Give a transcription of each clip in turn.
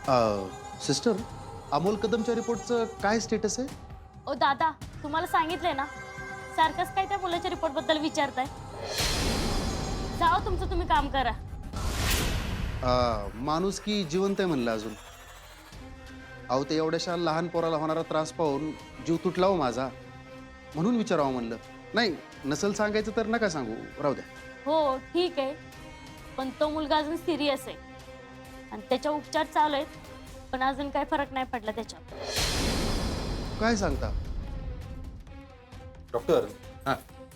Sister, Amol कदमच्या रिपोर्टचं काय status आहे? ओ दादा, तुम्हाला सांगितलंय ना, सारखंच काय त्या मुलाच्या रिपोर्ट बद्दल विचारताय. जाओ तुमचं तुम्ही काम करा. माणूस की जिवंत आहे म्हणलं अजून. अहो, ते एवढ्याशा लहान पोराला होणारा त्रास पाहून जीव तुटला हो माझा. म्हणून विचारावं म्हणलं. नाही, नसल सांगायचं तर नका सांगू, राहू द्या. हो ठीक आहे, पण तो मुलगा अजून सिरियस आहे आणि त्याच्या उपचार चालू आहेत, पण अजून काही फरक नाही पडला त्याच्यात. काय सांगता? डॉक्टर,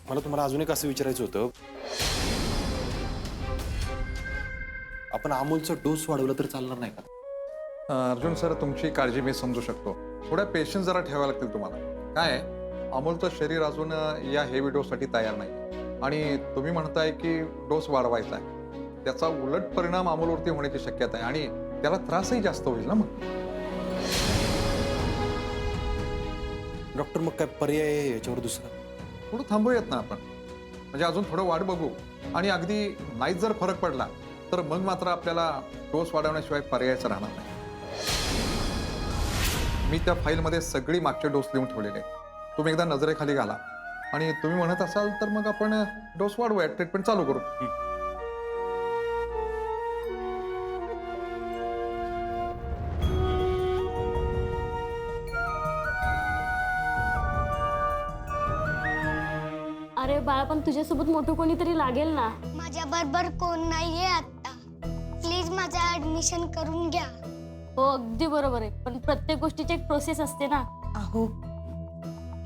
मला तुम्हाला अजून एक असं विचारायचं होतं. आपण अमोलचा डोस वाढवला तर चालणार नाही का? अर्जुन सर, तुमची काळजी मी समजू शकतो. थोड्या पेशन्स जरा ठेवावे लागतील तुम्हाला. काय आहे, अमोलचं शरीर अजून या हेवी डोससाठी तयार नाही आणि तुम्ही म्हणताय की डोस वाढवायचा आहे. त्याचा उलट परिणाम अमोलवरती होण्याची शक्यता आहे आणि त्याला त्रासही जास्त होईल ना. मग डॉक्टर, मग काय पर्याय आहे याच्यावर दुसरा? थोडं थांबूयात ना आपण. म्हणजे अजून थोडं वाट बघू आणि अगदी नाहीच जर फरक पडला तर मग मात्र आपल्याला डोस वाढवण्याशिवाय पर्यायच राहणार नाही. मी त्या फाईलमध्ये सगळी मागचे डोस लिहून ठेवलेले आहेत. तुम्ही एकदा नजरेखाली घाला आणि तुम्ही म्हणत असाल तर मग आपण डोस वाढवूया, ट्रीटमेंट चालू करू. अरे बाळा, पण तुझ्यासोबत मोठं कोणीतरी लागेल ना. माझ्या बरोबर कोण नाहीये आता. प्लीज माझं ऍडमिशन करून घ्या. हो अगदी बरोबर आहे, पण प्रत्येक गोष्टीची एक प्रोसेस असते ना. अहो,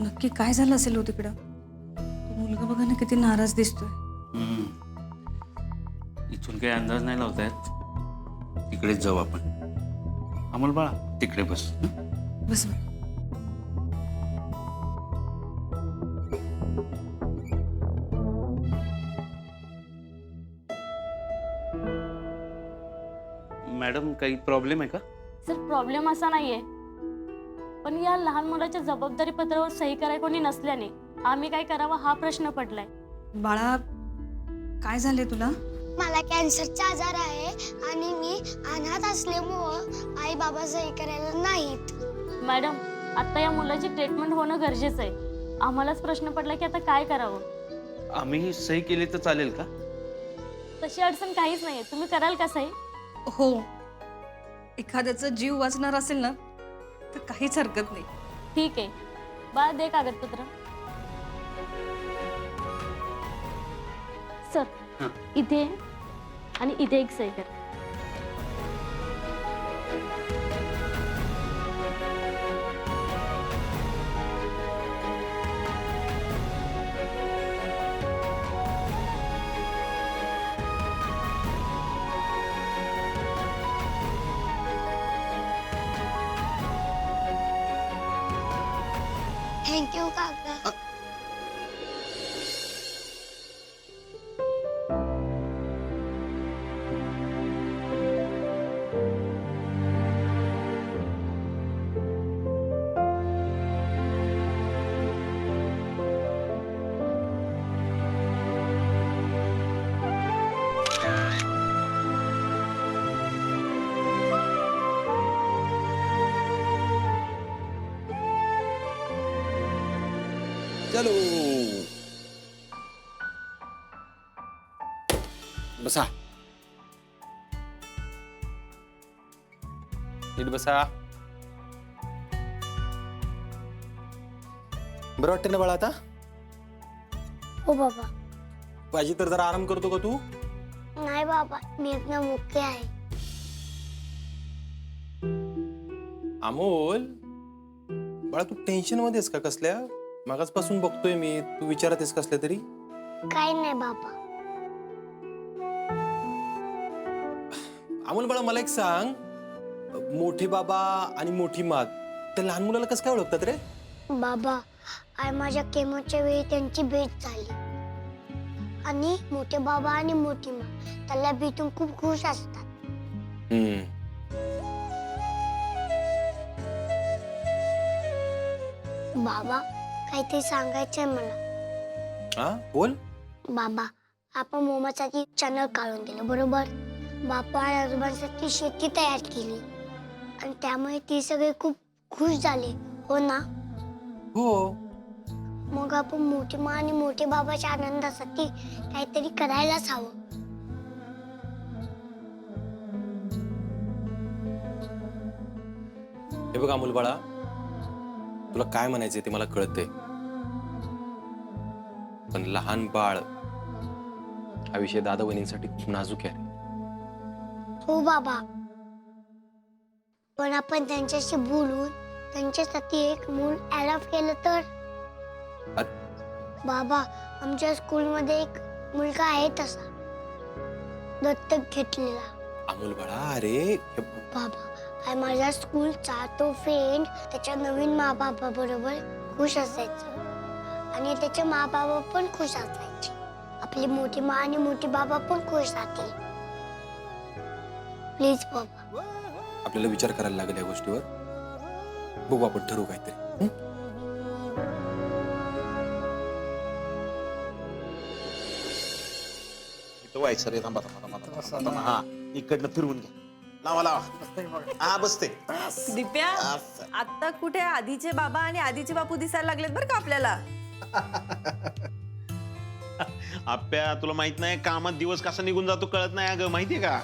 नक्की काय झालं असेल हो तिकडं? तो मुलगा बघा ना किती नाराज दिसतोय. इथून काही अंदाज नाही लावतायत. तिकडेच जाऊ आपण. अमोल बाळा, तिकडे बस. बस. मॅडम, काही प्रॉब्लेम आहे का? सर, प्रॉब्लेम असा नाहीये, पण या लहान मुलाच्या जबाबदारी पत्रावर सही करायला कोणी नसल्याने आम्ही काय करावं हा प्रश्न पडलाय. बाळा, काय झाले तुला? मला कॅन्सरचा आजार आहे आणि मी अनाथ असल्यामुळं आई बाबा सही करायला नाहीत. मॅडम, आता या मुलाची ट्रीटमेंट होणं गरजेचं आहे. आम्हालाच प्रश्न पडला की आता काय करावं. आम्ही सही केली तर चालेल का? तशी अडचण काहीच नाहीये, तुम्ही कराल का सही? हो, एखाद्याचा जीव वाचणार असेल ना तर काहीच हरकत नाही. ठीक आहे, बाळा दे कागदपत्र. सर, इथे आणि इथे एक सही कर. थँक्यू काका. चलो, बसा. नीट बसा. बरं वाटतं ना बाळा आता? हो बाबा. पाहिजे तर जरा आराम करतो का तू? नाही बाबा, मी एकदम मुख्य आहे. अमोल बाळा, तू टेन्शन मध्ये आहेस का कसल्या? मागासपासून बघतोय मी, तू विचारत आहेस कसल्या तरी. काही नाही बाबा. अमोल बाळा, मला एक सांग, मोठे बाबा आणि मोठी मात त्या लहान मुलाला कसं काय ओळखतात रे? बाबा, आई माझ्या केमोच्या वेळी त्यांची भेट झाली आणि मोठे बाबा आणि मोठी माँ त्याला भेटून खूप खुश असतात. बाबा, काहीतरी सांगायचंय मला. हा, बोल. बाबा, आपण मोमासाठी चॅनल काढून दिलं बरोबर. बापा आणि आजोबांसाठी शेती तयार केली आणि त्यामुळे ती सगळे खूप खुश झाले हो ना. हो. मग आपण मोठी मा आणि मोठे बाबाच्या आनंदासाठी काहीतरी करायलाच हवं. हे बघ अमोल बाळा, तुला काय म्हणायचंय ते मला कळतंय, पण लहान बाळ हा विषय दादा वहिनींसाठी खूप नाजूक आहे. हो बाबा, पण आपण त्यांच्याशी बोलून त्यांच्यासाठी एक मूल अडॉप्ट केलं तर. बाबा, आमच्या स्कूलमध्ये एक मुलगा आहे तसा, दत्तक घेतलेला. अमोल बाळा, अरे बाबा, माझ्या स्कूलचा तो फ्रेंड त्याच्या नवीन मा बाबा बरोबर खुश असायचा आणि त्याचे मा बाबा पण खुश असायचे. आपली मोठी मा आणि मोठी बाबा पण खुश राहतील. प्लीज बाबा. आपल्याला विचार करायला लागेल या गोष्टीवर. बघू, आपण ठरवू काहीतरी. इथं व्हायचं रे. थांबा थांबा थांबा थांबा. हा, इकडनं फिरवून घ्या. लावा लावा. हा, बसते. दिप्या, असं. आता कुठे आधीचे बाबा आणि आधीचे बापू दिसायला लागलेत बरं का आपल्याला. आप्या, तुला माहित नाही कामात दिवस कसा निघून जातो कळत नाही अगं, माहितीये का.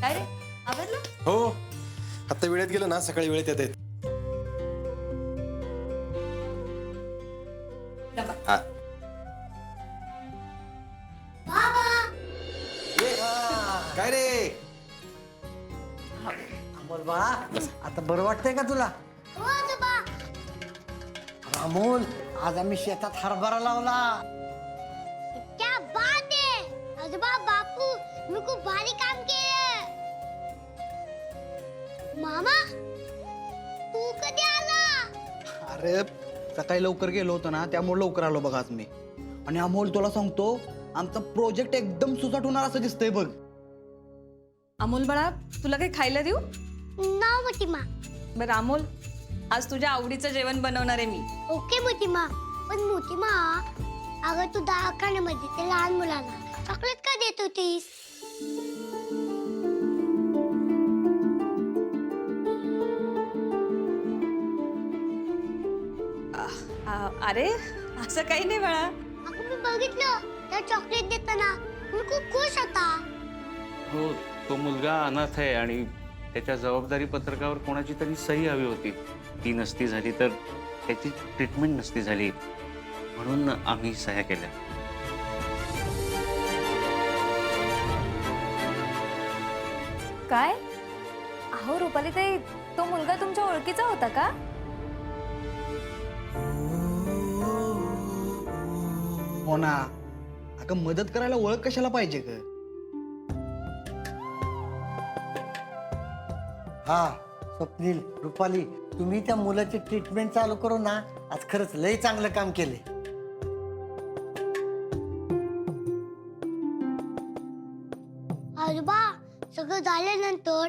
काय रे, आवडलं? हो, आता वेळेत गेलं ना, सकाळी वेळेत येत आहेत. हा. काय रे अमोल बाळा, आता बरं वाटतंय का तुला? हो आजोबा. अमोल, आज आम्ही शेतात हरभरा लावला. क्या बात आहे आजोबा. बापू, मी खूप भारी काम केलं. मामा, तू कधी आला? अरे, सकाळी लवकर गेलो होतो ना, त्यामुळे लवकर आलो बघ आज मी. आणि अमोल, तुला सांगतो, आमचा प्रोजेक्ट एकदम सुसाट होणार असं दिसतंय बघ. अमोल बाळा, तुला काही खायला देऊ? नाव मोठी मा. बरं अमोल, आज तुझ्या आवडीचं जेवण बनवणार आहे मी. ओके मोठी मा. पण मोठी मा, अगं तू दवाखान्यामध्ये ते लहान मुलांना चॉकलेट का देत होतीस? अरे, असं काही नाही बाळा. अगं मी बघितलं त्या चॉकलेट देताना मी खूप खुश होता. हो, तो मुलगा अनाथ आहे आणि त्याच्या जबाबदारी पत्रकावर कोणाची तरी सही हवी होती. ती नसती झाली तर त्याची ट्रीटमेंट नसती झाली, म्हणून आम्ही सह्या केल्या. काय? अहो रुपाली ताई, तो मुलगा तुमच्या ओळखीचा होता का? हो ना. अगं, मदत करायला ओळख कशाला पाहिजे ग? हा स्वप्नील, रुपाली, तुम्ही त्या मुलाची ट्रीटमेंट चालू करू ना, आज खरंच लय चांगलं काम केले. आजोबा, सगळं झाल्यानंतर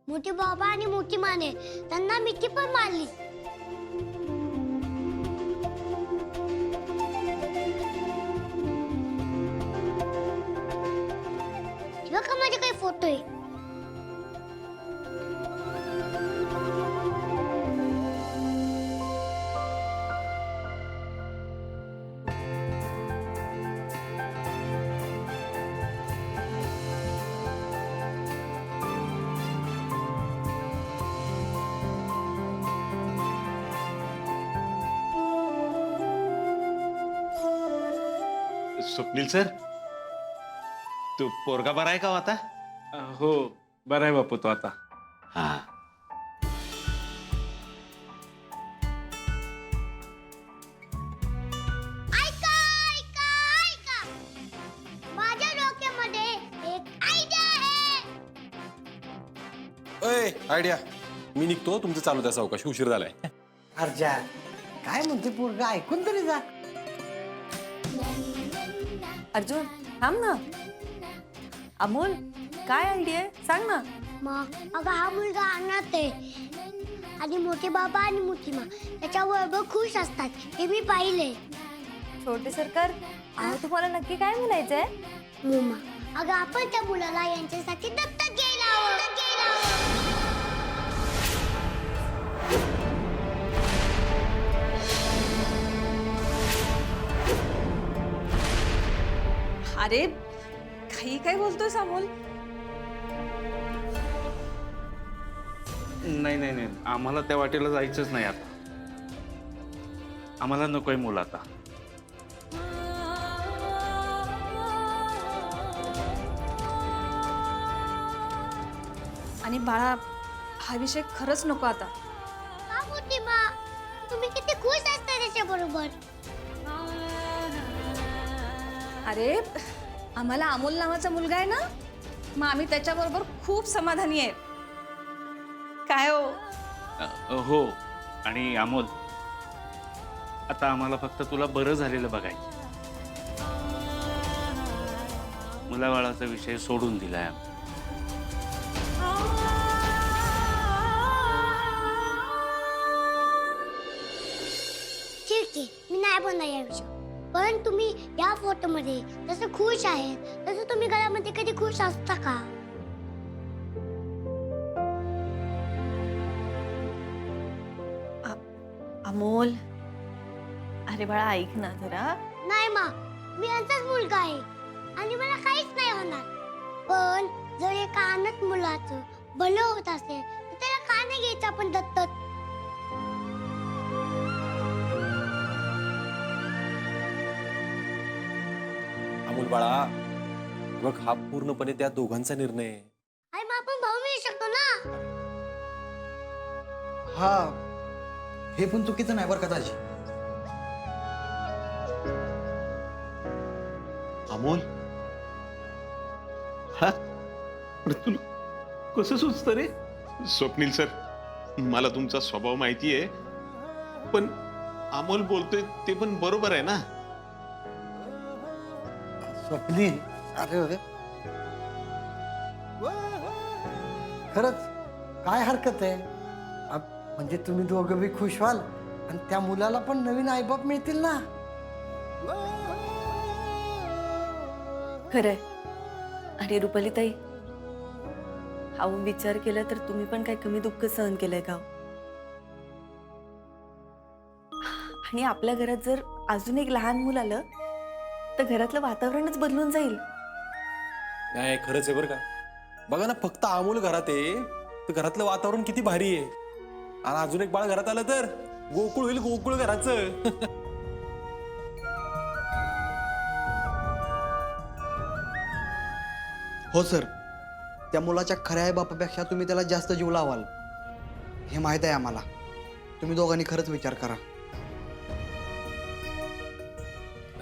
मोठे बाबा आणि मोठी माने त्यांना मिठी पण मारली. बघा माझे काही फोटो आहे. स्वप्नील सर, तू पोरगा बरा आहे का हो आता? हो, बरं आहे बापू तो आता. हा. ऐका ऐका ऐका, माझ्या डोक्यामध्ये एक आयडिया आहे. आयडिया. मी निघतो, तुमचं चालू द्या सावकाश, उशीर झालाय. अर्जा, काय म्हणते पोरगा, ऐकून तरी जा. अर्जुन, थांब ना. अमोल, काय आयडिया आहे सांग ना. मग अगं, हा मुलगा अनाथ आहे आणि मोठे बाबा आणि मोठी मा त्याच्याबरोबर खुश असतात, हे मी पाहिले. छोटे सरकार अहो तुम्हाला नक्की काय म्हणायचंय? मुमा, अगं आपण त्या मुलाला यांच्यासाठी दत्तक घ्यायला हवं. अरे काही काय बोलतोय अमोल? नाही नाही नाही, आम्हाला त्या वाटेला जायचंच नाही आता. आम्हाला नकोय मुलं आता. आणि बाळा हा विषय खरंच नको आता. का मोठी मा, तुम्ही किती खुश असता त्याच्या बरोबर. अरे आम्हाला अमोल नावाचा मुलगा आहे ना, मग आम्ही त्याच्याबरोबर खूप समाधानी आहे. काय हो? हो. आणि अमोल, आता आम्हाला फक्त तुला बरं झालेलं बघायचं. मुलाबाळाचा विषय सोडून दिलाय आम्ही. ठीक आहे, मी नाही बोलणार या विषयावर. पण तुम्ही या फोटोमध्ये जसं खुश आहेत तसं तुम्ही घरामध्ये कधी खुश असता का? अमोल, अरे बाळा ऐक ना जरा. नाही मा, मी यांचाच मुलगा आहे आणि मला काहीच नाही होणार. पण जर एका अनाथ मुलाचं भलं होत असेल तर त्याला का नाही घ्यायचं आपण दत्तक? अमोल बाळा, बघ हा पूर्णपणे त्या दोघांचा निर्णय आहे. आणि मग आपण भाऊ मिळू शकतो ना. हा हे पण चुकीचं नाही बरं का दाजी. अमोल, हा तुला कसं सुचतं रे? स्वप्नील सर, मला तुमचा स्वभाव माहिती आहे, पण अमोल बोलतोय ते पण बरोबर आहे ना. स्वप्नील, अरे खरंच काय हरकत आहे? म्हणजे तुम्ही दोघं बी खुश व्हाल आणि त्या मुलाला पण नवीन आईबाप मिळतील ना. खरंय. आणि रुपाली ताई, हा विचार केला तर तुम्ही पण काय कमी दुःख सहन केलंय का? आणि आपल्या घरात जर अजून एक लहान मूल आलं तर घरातलं वातावरणच बदलून जाईल. नाही खरंच आहे बरं का. बघा ना, फक्त अमोल घरात आहे तर घरातलं वातावरण किती भारी आहे. आणि अजून एक बाळ घरात आलं तर गोकुळ होईल, गोकुळ घराचं. हो सर, त्या मुलाच्या खऱ्या आई बापापेक्षा तुम्ही त्याला जास्त जीव लावाल हे माहित आहे आम्हाला. तुम्ही दोघांनी खरंच विचार करा.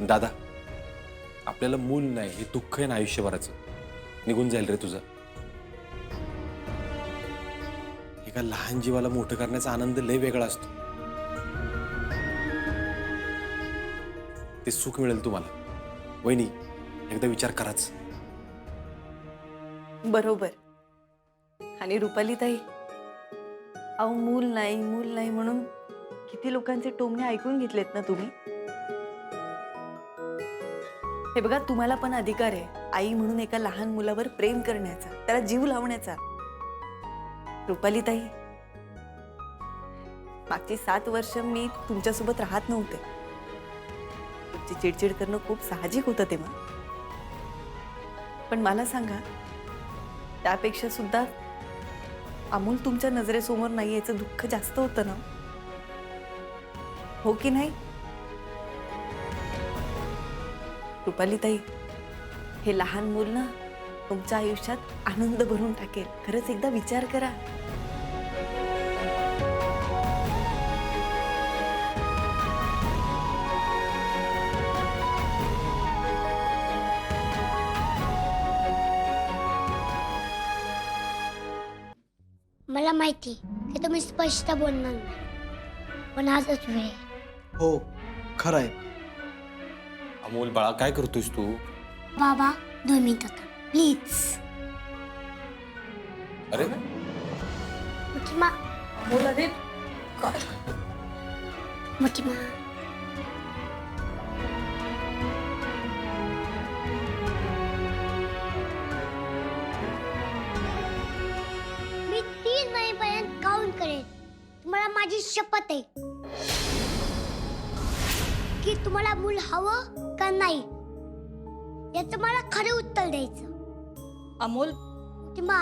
दादा, आपल्याला मूल नाही हे दुःख आहे ना आयुष्यभराचं, निघून जाईल रे तुझं. एका लहान जीवाला मोठं करण्याचा आनंद लय वेगळा असतो. ते सुख मिळेल तुम्हाला. वहिनी, एकदा विचार कराच. बरोबर. आणि रुपाली ताई, अहो मूल नाही म्हणून किती लोकांचे टोमणे ऐकून घेतलेत ना तुम्ही. हे बघा, तुम्हाला पण अधिकार आहे आई म्हणून एका लहान मुलावर प्रेम करण्याचा, त्याला जीव लावण्याचा. रुपाली ताई, मागची 7 वर्ष मी तुमच्यासोबत राहत नव्हते. तुमची चिडचिड करणं खूप साहजिक होतं तेव्हा. पण मला सांगा, त्यापेक्षा सुद्धा अमोल तुमच्या नजरेसमोर नाही याचं दुःख जास्त होतं ना, हो की नाही? रुपाली ताई, हे लहान मूल ना तुमच्या आयुष्यात आनंद भरून टाकेल. खरंच एकदा विचार करा. मला माहिती की तुम्ही स्पष्ट बोलणार नाही, पण आजच वेळ आहे. हो खरं आहे. अमोल बाळा, काय करतोयस तू? बाबा 2 मिनिटं प्लीज. अरे मोठी मा, बोला रे. मोठी मा, करेन. तुम्हाला माझी शपथ आहे की तुम्हाला मूल हवं का नाही याचं मला खरं उत्तर द्यायचं. अमोल, मा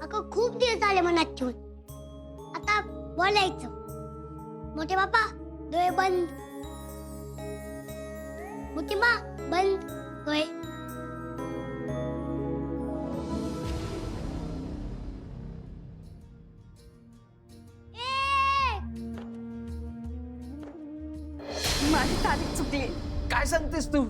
अगं खूप दिवस झाले मनात ठेवून. आता बोलायचं. मोठे बापा डोळे बंद. मोठी मा बंद डोळे. माझी तारीख चुकली. काय सांगतेस तू?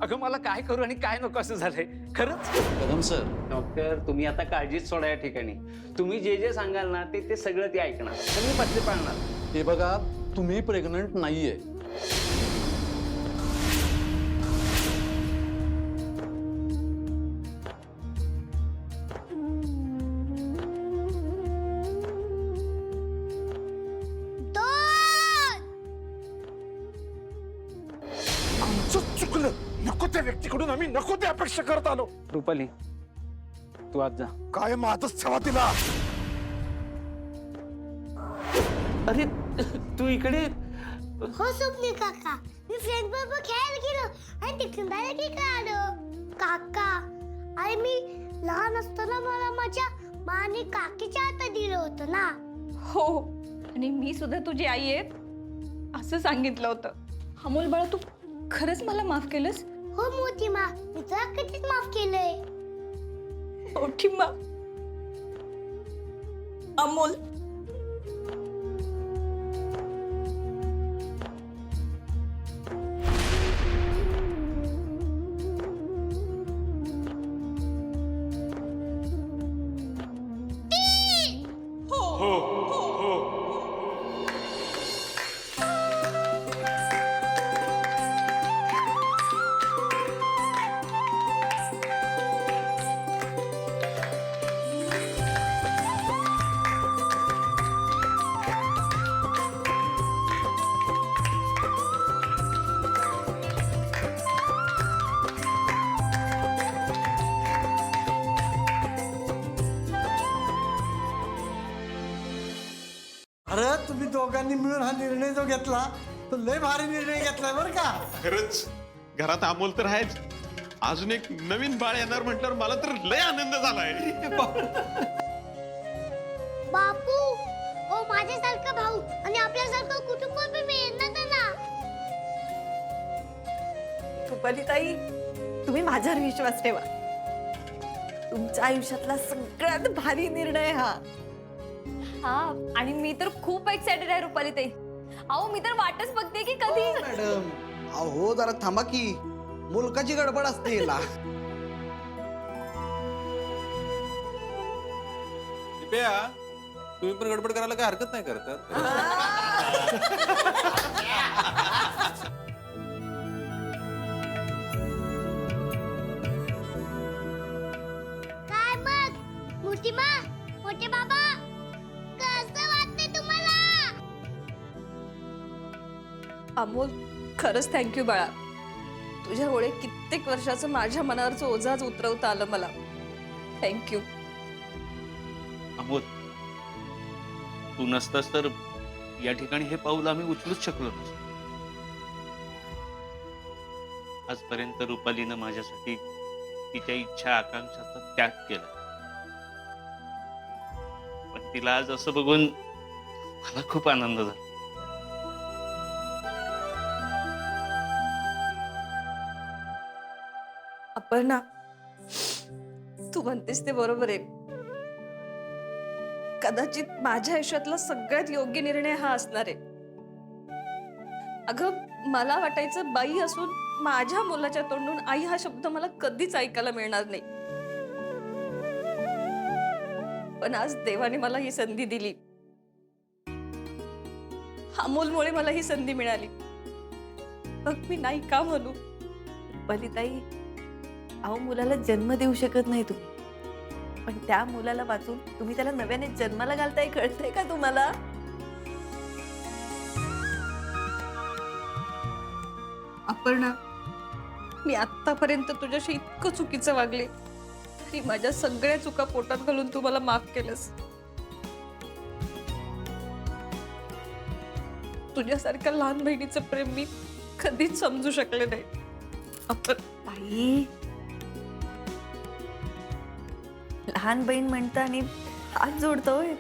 अगं मला काय करू आणि काय नको असं झालंय खरंच. कदम सर, डॉक्टर तुम्ही आता काळजीच सोडा या ठिकाणी. तुम्ही जे जे सांगाल ना ते सगळं ते ऐकणार तर मी पत्ते पाळणार. हे बघा, तुम्ही प्रेग्नंट नाहीये. आमचं चुकलं. नको त्या व्यक्तीकडून आम्ही नको ते अपेक्षा करत आलो. रुपाली तू आज जा. काय माझच ठेवा तिला. अरे तू इकडे. हो स्वप्नील काका, मी फ्रेंड बरोबर खेळायला गेलो आणि तिकडून डायरेक्ट इकडे आलो. काका, अरे मी लहान असताना मला माझ्या माने काकीच्या हातात दिलं होतं ना. हो, आणि मी सुद्धा तुझी आई आहे असं सांगितलं होतं. अमोल बाळा, तू खरंच मला माफ केलंस? हो मोठी मा, मी तुला कधीच माफ केलंय. मोठी मा. अमोल, अरे तुम्ही दोघांनी मिळून हा निर्णय जो घेतला तो लय भारी निर्णय घेतलाय बरं का. खरंच घरात अमोल तर आहेच. अजून एक नवीन बाळ येणार म्हटल्यावर मला तर लय आनंद झालाय. बापू, ओ माझ्यासारखा भाऊ आणि आपल्यासारखं कुटुंब पण मिळेल ना त्यांना. रुपाली ताई, तुम्ही माझ्यावर विश्वास ठेवा. तुमच्या आयुष्यातला सगळ्यात भारी निर्णय हा. हा, आणि मी तर खूप एक्साइटेड आहे रुपाली ताई. अहो मी तर वाटच बघते की कधी. मॅडम अहो जरा थांबा की, मुलकाची गडबड असते हिला. दिप्या, तुम्ही पण गडबड करायला काय हरकत नाही करत. काय मग मोठी मा, मोठे बाबा, कसं वाटतंय तुम्हाला? अमोल, खरंच थँक्यू बाळा. तुझ्यामुळे कित्येक वर्षाचं माझ्या मनावरचं ओझाच उतरवता आलं मला. थँक्यू. अमोल, तू नसतास तर या ठिकाणी हे पाऊल आम्ही उचलूच शकलो नसतो. आजपर्यंत रुपालीनं माझ्यासाठी तिच्या इच्छा आकांक्षाचा त्याग केला, पण तिला आज असं बघून मला खूप आनंद झाला. अपर्णा, तू म्हणतेस ते बरोबर आहे. कदाचित माझ्या आयुष्यातला सगळ्यात योग्य निर्णय हा असणार आहे. अगं मला वाटायचं बाई असून माझ्या मुलाच्या तोंडून आई हा शब्द मला कधीच ऐकायला मिळणार नाही, पण आज देवाने मला ही संधी दिली. अमोलमुळे मला ही संधी मिळाली. मग मी नाही का म्हणू? ताई, अहो मुलाला जन्म देऊ शकत नाही तुम्ही, पण त्या मुलाला वाचून तुम्ही त्याला नव्याने जन्माला घालताय. कळतंय का तुम्हाला? अपर्णा, मी आतापर्यंत तुझ्याशी इतकं चुकीचं वागले तरी माझ्या सगळ्या चुका पोटात घालून तू मला माफ केलंस. तुझ्यासारख्या लहान बहिणीचं प्रेम मी कधीच समजू शकले नाही. आपण ताई, लहान बहीण म्हणता आणि हात जोडतोय.